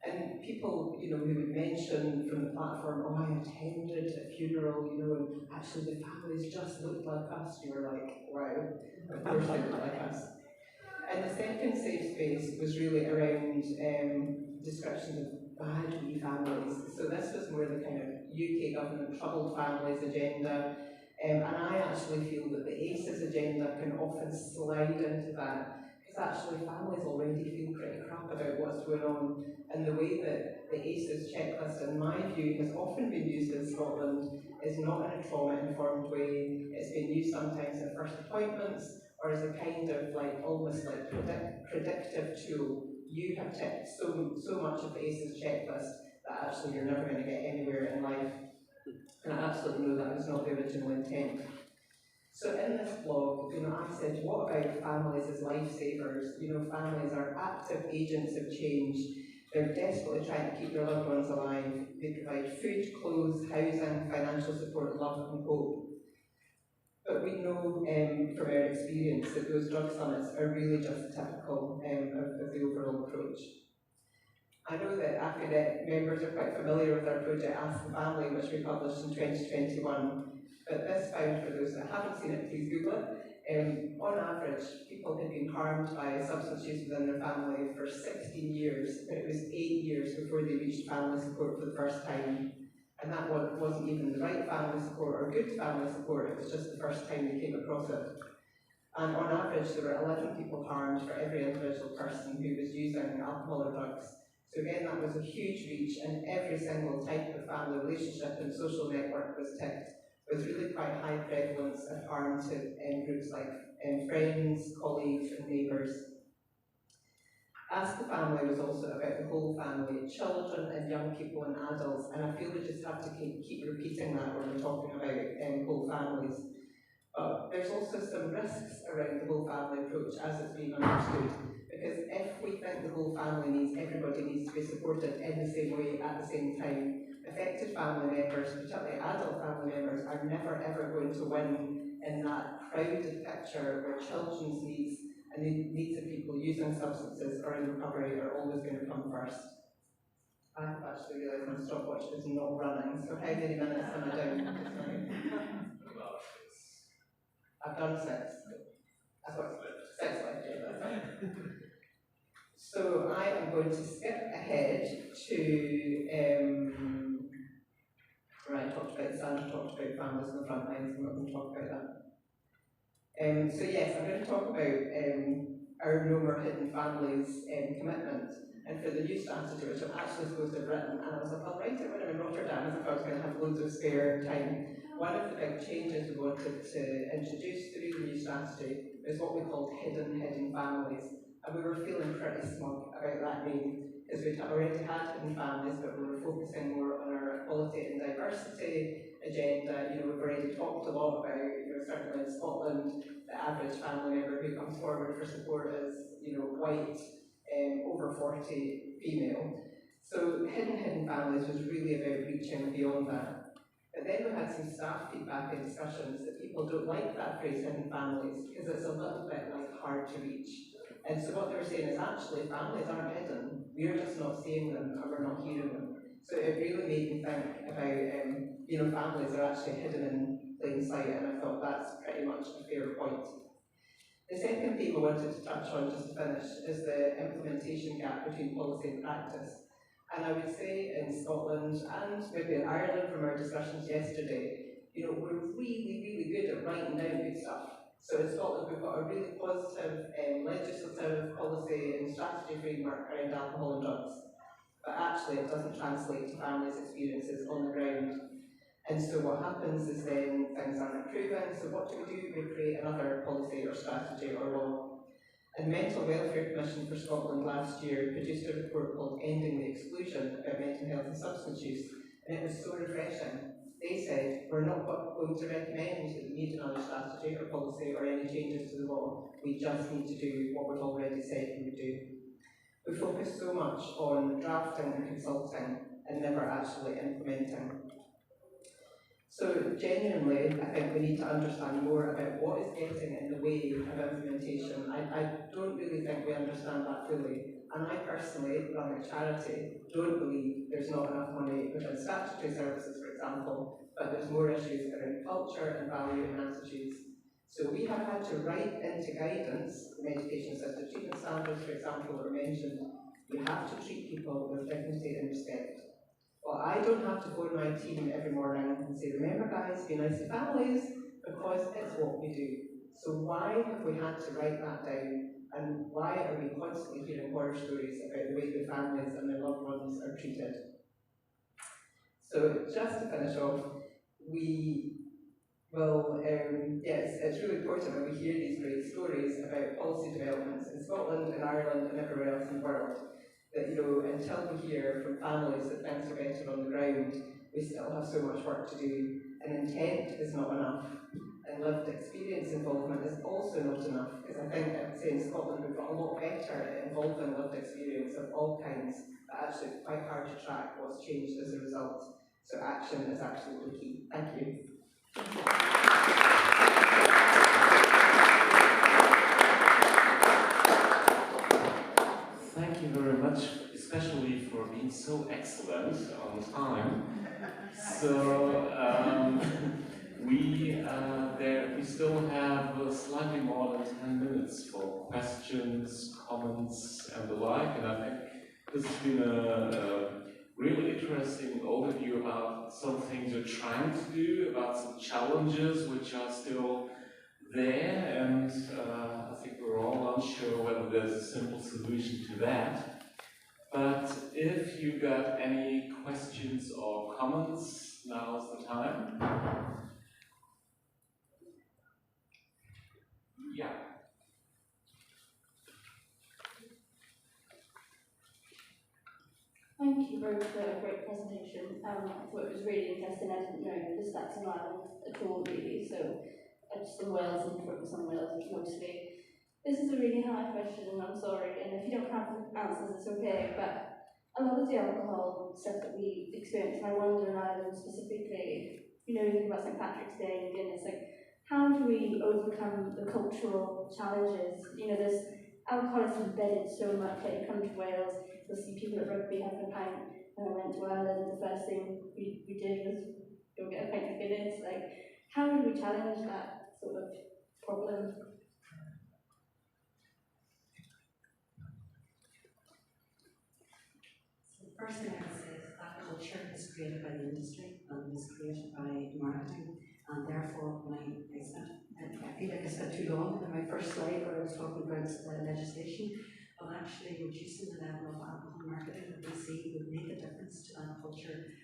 And people, who would mention from the platform, oh, I attended a funeral, and actually the families just looked like us. You were like, wow, of course they look like us. And the second safe space was really around descriptions of bad wee families. So this was more the kind of UK government troubled families agenda. And I actually feel that the ACEs agenda can often slide into that, because actually families already feel pretty crap about what's going on. And the way that the ACEs checklist, in my view, has often been used in Scotland is not in a trauma-informed way. It's been used sometimes in first appointments, or as a kind of almost like predictive tool. You have ticked so much of the ACEs checklist that actually you're never going to get anywhere in life. And I absolutely know that was not the original intent. So in this blog, I said, what about families as lifesavers? Families are active agents of change. They're desperately trying to keep their loved ones alive. They provide food, clothes, housing, financial support, love and hope. But we know from our experience that those drug summits are really just typical of the overall approach. I know that AFINET members are quite familiar with our project Ask the Family, which we published in 2021. But this found, for those that haven't seen it, please Google it. On average, people had been harmed by substance use within their family for 16 years, but it was 8 years before they reached family support for the first time. And that wasn't even the right family support or good family support, it was just the first time they came across it. And on average, there were 11 people harmed for every individual person who was using alcohol or drugs. So again, that was a huge reach, and every single type of family relationship and social network was ticked, with really quite high prevalence of harm to groups like friends, colleagues, and neighbours. Ask the Family was also about the whole family, children and young people and adults, and I feel we just have to keep repeating that when we're talking about whole families. But there's also some risks around the whole family approach as it's being understood, because if we think the whole family means everybody needs to be supported in the same way at the same time, affected family members, particularly adult family members, are never ever going to win in that crowded picture where children's needs and the needs of people using substances or in recovery are always going to come first. I've actually realised my stopwatch is not running, so how many minutes am I down? I've done 6. I've got 6 left, yeah, that's fine. So I am going to skip ahead to, right, Sandra talked about families in the front lines, I'm not going to talk about that. So yes, I'm going to talk about our No More Hidden Families commitment. And for the new strategy, which I'm actually supposed to have written, and I was like, I'll write it when I'm in Rotterdam, as if I was going to have loads of spare time. One of the big changes we wanted to introduce through the new strategy is what we called hidden families. And we were feeling pretty smug about that name, because we'd already had hidden families, but we were focusing more on our equality and diversity agenda. You know, we've already talked a lot about, you know, certainly in Scotland, the average family member who comes forward for support is, you know, white, over 40 female. So hidden families was really about reaching beyond that. But then we had some staff feedback and discussions that people don't like that phrase hidden families because it's a little bit like hard to reach. And so what they were saying is actually families aren't hidden, we're just not seeing them and we're not hearing them. So it really made me think about, you know, families are actually hidden in plain sight, and I thought that's pretty much a fair point. The second theme I wanted to touch on, just to finish, is the implementation gap between policy and practice. And I would say in Scotland and maybe in Ireland from our discussions yesterday, you know, we're really good at writing down good stuff. So in Scotland we've got a really positive legislative policy and strategy framework around alcohol and drugs. But actually it doesn't translate to families' experiences on the ground. And so what happens is then things aren't improving, so what do? We create another policy or strategy or law. And the Mental Welfare Commission for Scotland last year produced a report called Ending the Exclusion about mental health and substance use, and it was so refreshing. They said, we're not going to recommend that you need another strategy or policy or any changes to the law, we just need to do what we've already said we would do. We focus so much on drafting and consulting and never actually implementing. So genuinely, I think we need to understand more about what is getting in the way of implementation. I don't really think we understand that fully. And I personally, run a charity, don't believe there's not enough money within statutory services, for example, but there's more issues around culture and value and attitudes. So we have had to write into guidance, medication-assisted treatment standards, for example, were mentioned. You have to treat people with dignity and respect. Well, I don't have to phone my team every morning and say, remember guys, be nice to families, because it's what we do. So why have we had to write that down, and why are we constantly hearing horror stories about the way the families and their loved ones are treated? So just to finish off, we will, yes, it's really important when we hear these great stories about policy developments in Scotland, in Ireland and everywhere else in the world. That, you know, until we hear from families that things are better on the ground, we still have so much work to do, and intent is not enough, and lived experience involvement is also not enough, because I think, say in Scotland, we've got a lot better at involving lived experience of all kinds, but actually it's quite hard to track what's changed as a result. So action is absolutely key. Thank you. Thank you very much, especially for being so excellent on time. So we still have slightly more than 10 minutes for questions, comments, and the like. And I think this has been a really interesting overview about some things you're trying to do, about some challenges which are still there, and I think we're all unsure whether there's a simple solution to that. But if you got any questions or comments, now's the time. Yeah. Thank you both for a great presentation. I thought it was really interesting. I didn't know the stats in Ireland at all, really, so I just in Wales and focus on Wales mostly. This is a really hard question, and I'm sorry, and if you don't have answers, it's okay, but a lot of the alcohol stuff that we experience, and I wonder in Ireland specifically, you know, you think about St. Patrick's Day and Guinness, like, how do we overcome the cultural challenges? You know, there's alcohol is embedded so much. Like, you come to Wales, you'll see people at rugby having a pint. When I went to Ireland, the first thing we did was go get a pint of Guinness. Like, how do we challenge that sort of problem? First thing I would say is that culture is created by the industry and is created by marketing, and therefore when I feel like I spent too long in my first slide where I was talking about legislation, but actually reducing the level of alcohol marketing that we see would make a difference to that culture.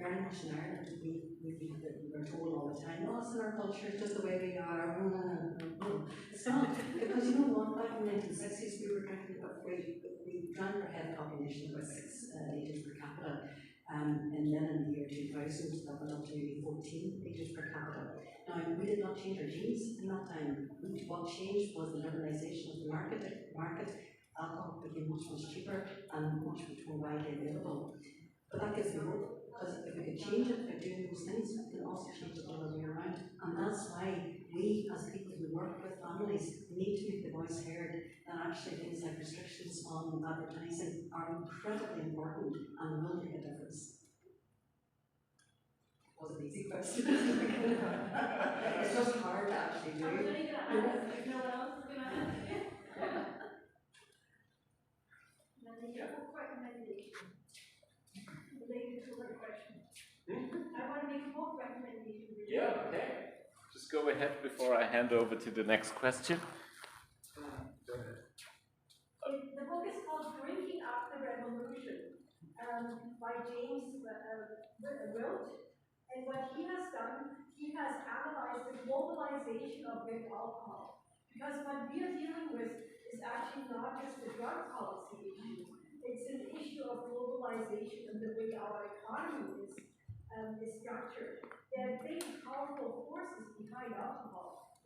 Very much in Ireland, we're told all the time, oh, it's in our culture, it's just the way we are. No, it's not. Because you know what, back in the 1960s, we drank per head population about 6 litres per capita. And then in the year 2000, that went up to nearly 14 litres per capita. Now, we did not change our genes in that time. What changed was the liberalisation of the market. Alcohol became much cheaper and much more widely available. But that gives me hope, because if we could change it by doing those things, we can also change it the other way around. And that's why we, as people who work with families, need to make the voice heard, and actually things like restrictions on advertising are incredibly important and will make a difference. It was an easy question. It's just hard to actually do. I was only going to ask if no one else is going to ask. And then you have a recommendation. Related to the question. I want to make a book recommendation. Yeah, okay. Just go ahead before I hand over to the next question. Go ahead. The book is called Drinking Up the Revolution by James Wilt. And what he has done, he has analyzed the globalization of big alcohol. Because what we are dealing with is actually not just the drug policy issue. It's an issue of globalization and the way our economy is structured. There are big, powerful forces behind alcohol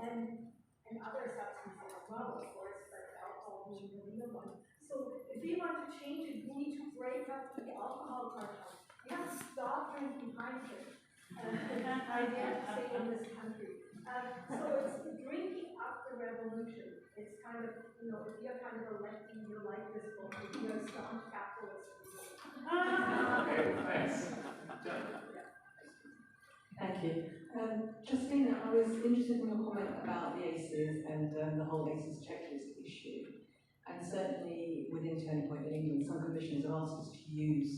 and other substances as well, of course, but alcohol being the real one. So if we want to change it, we need to break up the alcohol cartel. We have to stop drinking hydrogen. I dare to say in this country. So it's drinking up the revolution. It's kind of, you know, if you're kind of a lefty, you like this book, if you're a staunch capitalist. Okay, thanks. Thank you. Justina, I was interested in your comment about the ACEs and the whole ACEs checklist issue. And certainly within Turning Point in England, some commissioners have asked us to use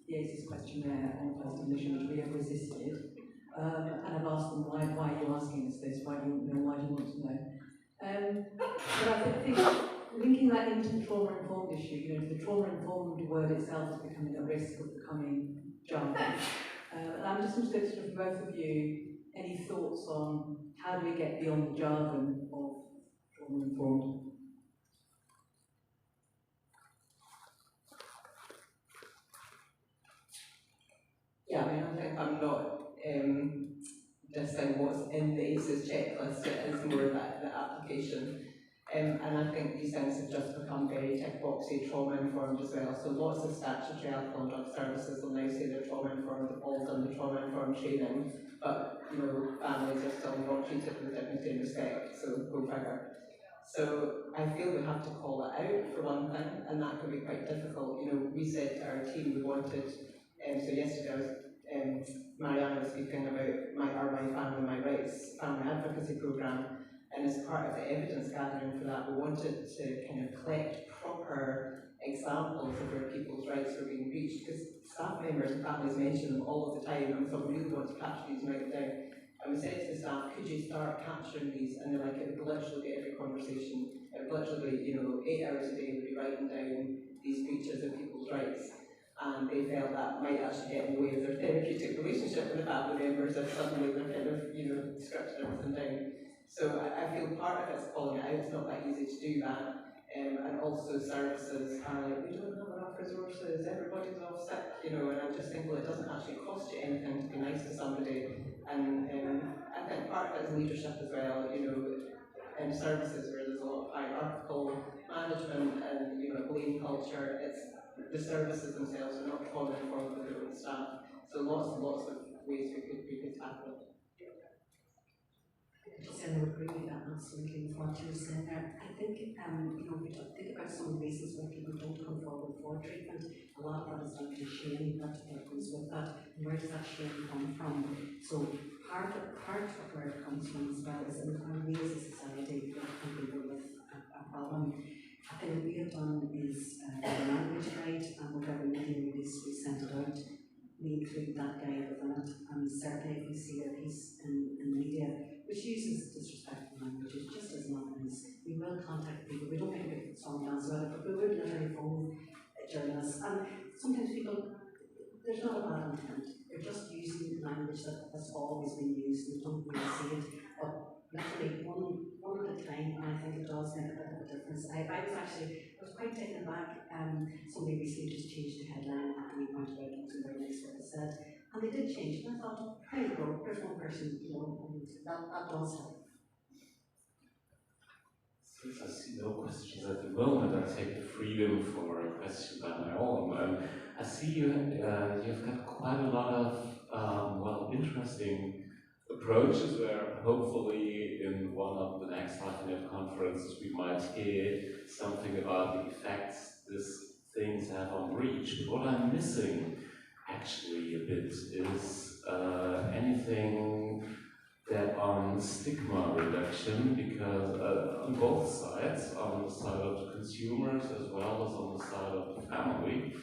the ACEs questionnaire on first admission, which we have resisted. And I've asked them, why are you asking us this? Why do you want to know? But I think linking that into the trauma-informed issue, you know, the trauma-informed word itself is becoming a risk of becoming jargon. And I'm just interested from both of you, any thoughts on how do we get beyond the jargon of trauma-informed? Yeah, I mean, I think I'm not just saying what's in the ACEs checklist, it is more that the application. And I think these things have just become very tick boxy, trauma informed as well. So lots of statutory alcohol and drug services will now say they're trauma informed, they've all done the trauma informed training, but you know, families are still not treated with dignity and respect, so go figure. So I feel we have to call it out for one thing, and that can be quite difficult. You know, we said to our team we wanted, so yesterday I was, Mariana was speaking about my family, my rights, family advocacy programme, and as part of the evidence gathering for that, we wanted to kind of collect proper examples of where people's rights were being breached, because staff members and families mention them all of the time, and we thought we really want to capture these and write them down. And we said to the staff, could you start capturing these? And they're like, it would literally be every conversation. It would literally be, 8 hours a day would be writing down these breaches of people's rights. And they felt that might actually get in the way of their therapeutic relationship with the family members if suddenly they're kind of, scripting everything down. So I feel part of it's calling it out, it's not that easy to do that. And also services are like, we don't have enough resources, everybody's off sick, and I just think, well, it doesn't actually cost you anything to be nice to somebody. And I think part of it is leadership as well, in services where there's a lot of hierarchical management and, blame culture, the services themselves are not calling for their own staff. So lots and lots of ways we could tackle it. I would agree with that absolutely with what you were saying there. I think, you know, we think about some of the reasons why people don't come forward for treatment. A lot of that is due to shame that goes with that. And where does that shame come from? So part of where it comes from as well is in how we as a society look at people with a problem. I think what we have done is a language guide, and whatever media release we sent it out, we include that guide within it. And certainly if you see a piece in the media which uses disrespectful language, it just is not nice. We will contact people. We don't make a big song dance about it, but we would literally phone journalists. And sometimes people, there's not a bad intent. They're just using language that has always been used. We don't really see it. But literally one at a time, and I think it does make a bit of a difference. I was quite taken aback. Somebody recently just changed the headline and we pointed out it was very nice what it said. And they did change, and I thought, there you go, there's one person, you know, and that does help. Since I see no questions at the moment, I take the freedom for a question by my own. I see you've got quite a lot of, well, interesting approaches where hopefully in one of the next Net conferences we might hear something about the effects these things have on reach. But what I'm missing actually a bit is anything that on stigma reduction, because on both sides, on the side of the consumers as well as on the side of the family,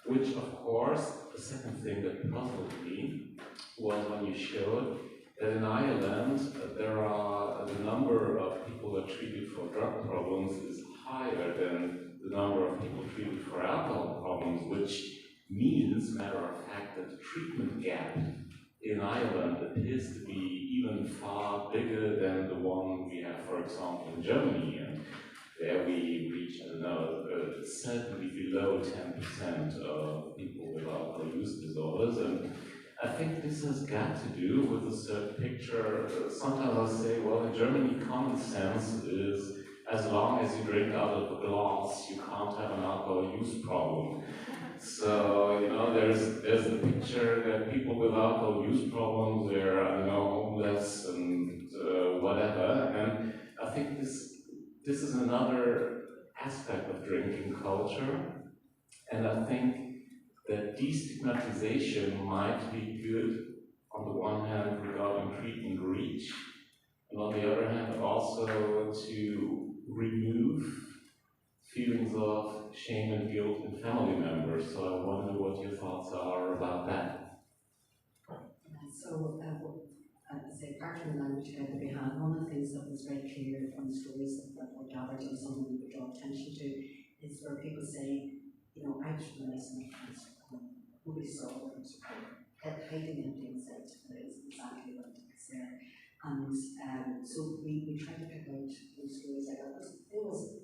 which of course, the second thing that puzzled me was when you showed that in Ireland the number of people that are treated for drug problems is higher than the number of people treated for alcohol problems, which means, matter of fact, that the treatment gap in Ireland appears to be even far bigger than the one we have, for example, in Germany. And there we reach, I don't know, certainly below 10% of people with alcohol use disorders. And I think this has got to do with a certain picture. Sometimes I say, well, in Germany, common sense is as long as you drink out of a glass, you can't have an alcohol use problem. So, you know, there's the picture that people with alcohol use problems, they're, you know, homeless and whatever. And I think this is another aspect of drinking culture. And I think that destigmatization might be good on the one hand regarding treatment reach, and on the other hand also to remove feelings of shame and guilt in family members. So I wonder what your thoughts are about that. So, I say, apart from the language guide that we had, one of the things that was very clear from the stories that were gathered and something we would draw attention to is where people say, you know, I was really nice and nobody saw what was hiding empty inside. That is exactly what it's there. And so we tried to pick out those stories like that. It was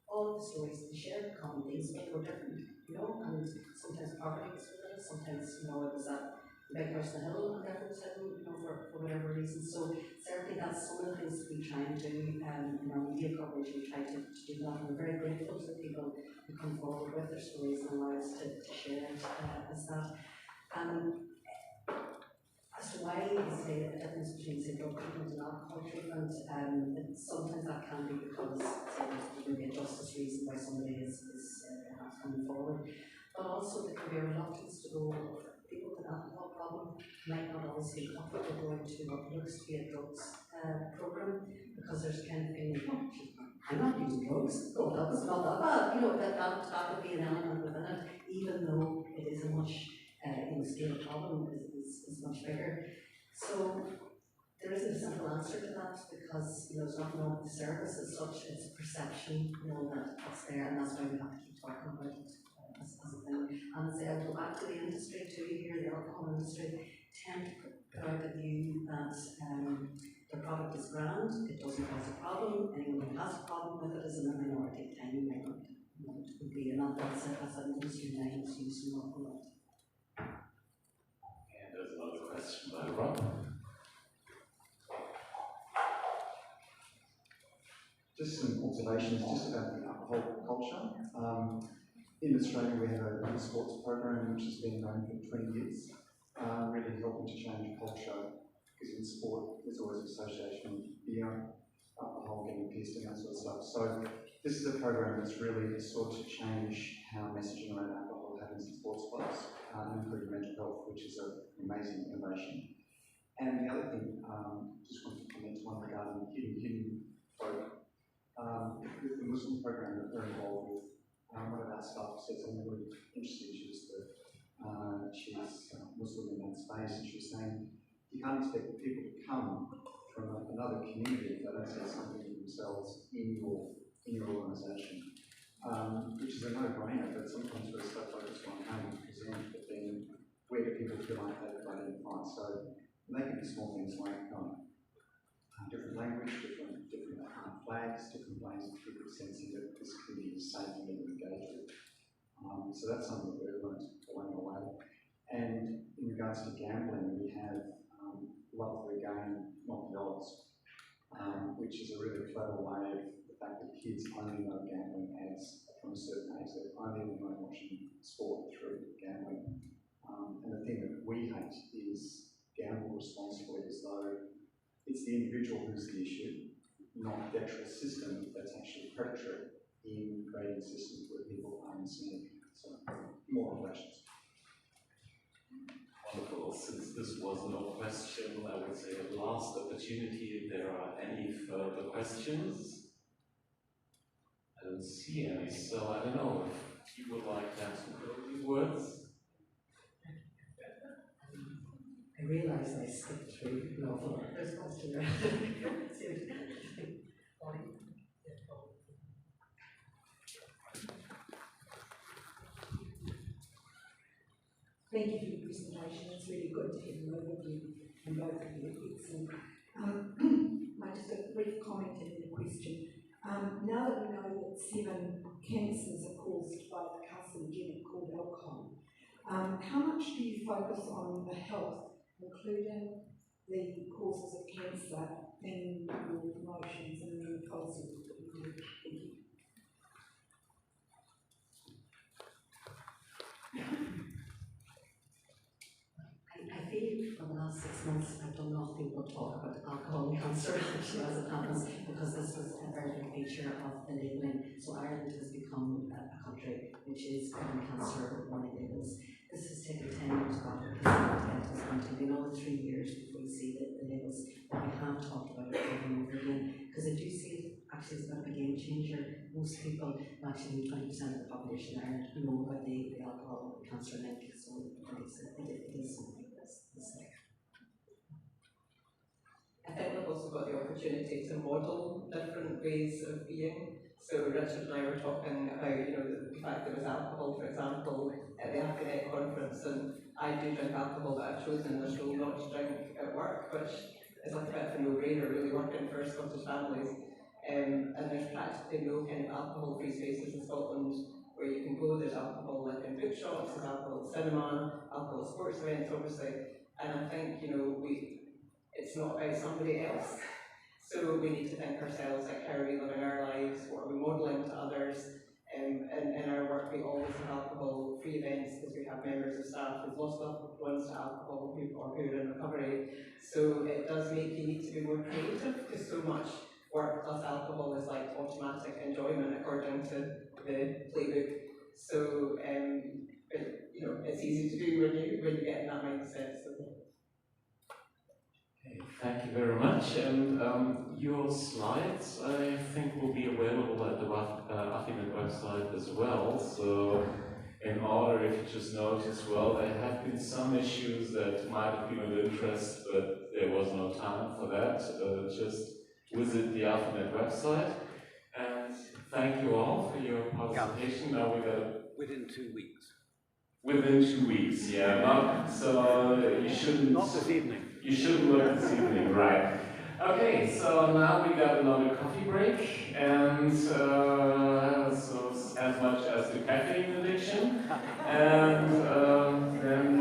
all of the stories, they shared common things, but they were different, you know, and sometimes poverty was with it, sometimes, you know, it was that big house on the hill and therefore was hidden, you know, for whatever reason. So certainly that's some of the things that we try and do in our media coverage. We try to do that, and we're very grateful to people who come forward with their stories and allow us to share it as that. As to why you say the difference between, say, drug treatment and alcohol treatment, sometimes that can be because there may be a justice reason why somebody is perhaps coming forward, but also there can be a reluctance to go. People with an alcohol problem might not always feel comfortable going to what looks to be a drugs program, because there's kind of feeling, oh, I'm not using drugs, oh, that's not that bad, you know, that would be an element within it, even though it is a much scale of problem is much bigger. So there isn't a simple answer to that, because, you know, it's not wrong with the service as such, it's a perception, you know, that's there, and that's why we have to keep talking about it as a thing. And as I go back to the industry too here, the alcohol industry tend to put out the view that the product is grand, it doesn't cause a problem, anyone who has a problem with it is in a minority, tiny minority. You know, it would be, and that's an industry line that's used an awful lot. And there's another question by Rob. Just some observations just about the alcohol culture. In Australia, we have a youth sports program which has been going for 20 years, really helping to change culture, because in sport there's always association with beer, alcohol, getting pissed and that sort of stuff. So this is a program that's really sought to change how messaging around alcohol happens in sports clubs, including mental health, which is an amazing innovation. And the other thing, just wanted to comment on regarding Gilheany folk. With the Muslim program that we're involved with, one of our staff said something really interesting. She's Muslim in that space, and she was saying you can't expect people to come from another community if they don't see something in themselves in your organisation, which is a no-brainer. But sometimes we're so focused on how we present, but then where do people feel like they've identified? So they can be small things like different language, different flags, different ways of people sensing that this community is safe and being engaged with. So that's something that we've learned along the way. And in regards to gambling, we have Love the Game, Not the Odds, which is a really clever way of the fact that kids only know gambling ads from a certain age. They only know watching sport through gambling. And the thing that we hate is gamble responsibly as though it's the individual who's the issue, not the actual system that's actually predatory in creating systems where people are ensnared. So, more reflections. Wonderful. Since this was no question, I would say a last opportunity if there are any further questions. I don't see any, so I don't know if you would like to have some closing words. I realise I skipped through an awful lot of this question. Thank you for your presentation. It's really good to have an overview from both of you. Excellent. Just a brief comment and then a question. Now that we know that 7 cancers are caused by the carcinogenic called alcohol, how much do you focus on the health, including the causes of cancer, in your promotions and your policy? Thank you. I feel for the last 6 months I've done nothing but talk about alcohol and cancer actually as it happens, because this was a very big feature of the labelling. So Ireland has become a country which is colon cancer warning labels. This has taken 10 years about it to get to this point, and we know 3 years before we see the labels, but we have talked about it over and over again, because I do see it actually as a bit of a game changer. Most people, actually 20% of the population in Ireland, know about the alcohol and cancer link, so it is something that's there. I think we've also got the opportunity to model different ways of being. So Richard and I were talking about, the fact there was alcohol, for example, at the academic conference, and I do drink alcohol, but I've chosen this rule not to drink at work, which is like a bit of a no-brainer, really, working for Scottish families. And there's practically no kind of alcohol-free spaces in Scotland where you can go. There's alcohol like in bookshops, there's alcohol at cinema, alcohol at sports events, obviously. And I think, it's not about somebody else. So we need to think ourselves, like, how are we living our lives, what are we modelling to others. In our work we always have alcohol-free events because we have members of staff who've lost loved ones to alcohol or who are in recovery. So it does make you need to be more creative, because so much work plus alcohol is like automatic enjoyment according to the playbook. So it's easy to do when you get in that mindset. So. Okay, thank you very much. And your slides, I think, will be available at the Affinet website as well. So, in order, if you just notice, well, there have been some issues that might have been of interest, but there was no time for that. Just visit the Affinet website. And thank you all for your participation. Now we got within 2 weeks. Within 2 weeks, yeah. So you shouldn't. Not this evening. You shouldn't look this evening, right? Okay, so now we got another coffee break, and so as much as the caffeine addiction, and then